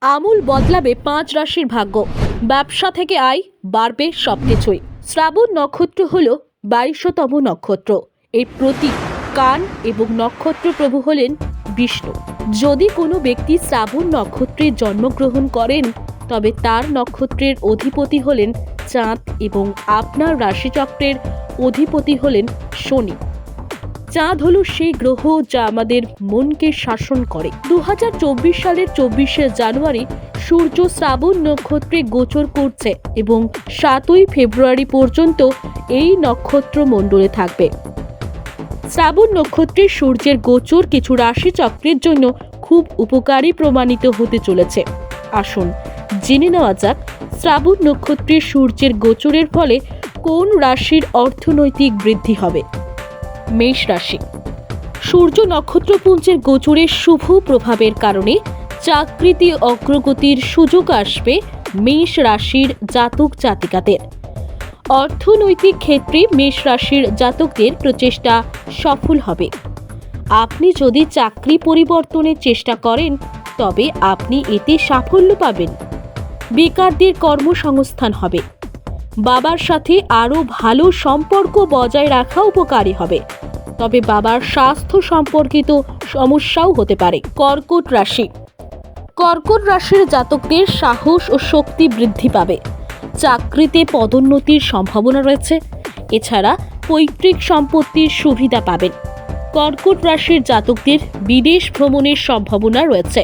আমূল বদলাবে 5 রাশির ভাগ্য। ব্যবসা থেকে আয় বাড়বে সবকিছুই। শ্রাবণ নক্ষত্র হলো 22তম নক্ষত্র। এর প্রতীক কান এবং নক্ষত্র প্রভু হলেন বিষ্ণু। যদি কোনো ব্যক্তি শ্রাবণ নক্ষত্রে জন্মগ্রহণ করেন তবে তার নক্ষত্রের অধিপতি হলেন চাঁদ এবং আপনার রাশিচক্রের অধিপতি হলেন শনি। চাঁদ হলো সেই গ্রহ যা আমাদের মনকে শাসন করে। 2024 সালের 24শে জানুয়ারি সূর্য শ্রাবণ নক্ষত্রে গোচর করছে এবং 7ই ফেব্রুয়ারি পর্যন্ত এই নক্ষত্র মণ্ডলে থাকবে। শ্রাবণ নক্ষত্রে সূর্যের গোচর কিছু রাশি চক্রের জন্য খুব উপকারী প্রমাণিত হতে চলেছে। আসুন জেনে নেওয়া যাক শ্রাবণ নক্ষত্রে সূর্যের গোচরের ফলে কোন রাশির অর্থনৈতিক বৃদ্ধি হবে। মেষ রাশি। সূর্য নক্ষত্রপুঞ্জের গোচরের শুভ প্রভাবের কারণে চাকরিতে অগ্রগতির সুযোগ আসবে মেষ রাশির জাতক জাতিকাদের। অর্থনৈতিক ক্ষেত্রে মেষ রাশির জাতকদের প্রচেষ্টা সফল হবে। আপনি যদি চাকরি পরিবর্তনের চেষ্টা করেন তবে আপনি এতে সাফল্য পাবেন। বেকারদের কর্মসংস্থান হবে। বাবার সাথে আরও ভালো সম্পর্ক বজায় রাখা উপকারী হবে, তবে বাবার স্বাস্থ্য সম্পর্কিত সমস্যাও হতে পারে। কর্কট রাশি। কর্কট রাশির জাতকদের সাহস ও শক্তি বৃদ্ধি পাবে। চাকরিতে পদোন্নতির সম্ভাবনা রয়েছে। এছাড়া পৈতৃক সম্পত্তির সুবিধা পাবেন। কর্কট রাশির জাতকদের বিদেশ ভ্রমণের সম্ভাবনা রয়েছে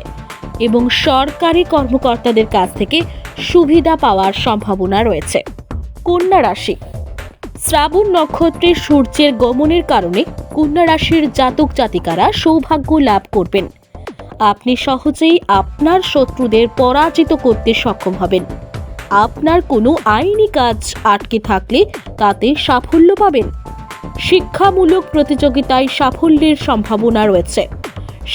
এবং সরকারি কর্মকর্তাদের কাছ থেকে সুবিধা পাওয়ার সম্ভাবনা রয়েছে। কন্যা রাশি। শ্রাবণ নক্ষত্রে সূর্যের গমনের কারণে কন্যা রাশির জাতক জাতিকারা সৌভাগ্য লাভ করবেন। আপনি সহজেই আপনার শত্রুদের পরাজিত করতে সক্ষম হবেন। আপনার কোনো আইনি কাজ আটকে থাকলে তাতে সাফল্য পাবেন। শিক্ষামূলক প্রতিযোগিতায় সাফল্যের সম্ভাবনা রয়েছে।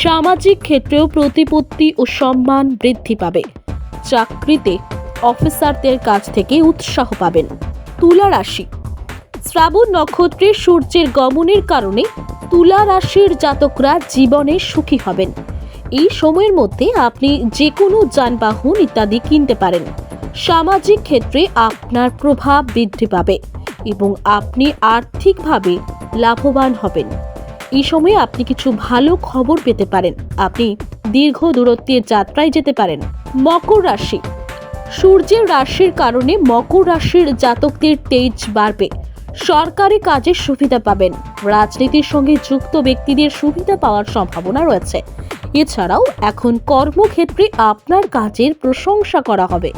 সামাজিক ক্ষেত্রেও প্রতিপত্তি ও সম্মান বৃদ্ধি পাবে। চাকরিতে অফিসারদের কাছ থেকে উৎসাহ পাবেন। তুলা রাশি। শ্রাবণ নক্ষত্রে সূর্যের গমনের কারণে তুলা রাশির জাতকরা জীবনে সুখী হবেন। এই সময়ের মধ্যে আপনি যে কোনো যানবাহন ইত্যাদি কিনতে পারেন। সামাজিক ক্ষেত্রে আপনার প্রভাব বৃদ্ধি পাবে এবং আপনি আর্থিকভাবে লাভবান হবেন। এই সময়ে আপনি কিছু ভালো খবর পেতে পারেন। আপনি দীর্ঘ দূরত্বের যাত্রায় যেতে পারেন। মকর রাশি। সূর্যের রাশির কারণে মকর রাশির জাতকদের তেজ বাড়বে। সরকারি কাজের সুবিধা পাবেন। রাজনীতির সঙ্গে যুক্ত ব্যক্তিদের সুবিধা পাওয়ার সম্ভাবনা রয়েছে। এছাড়াও এখন কর্মক্ষেত্রে আপনার কাজের প্রশংসা করা হবে।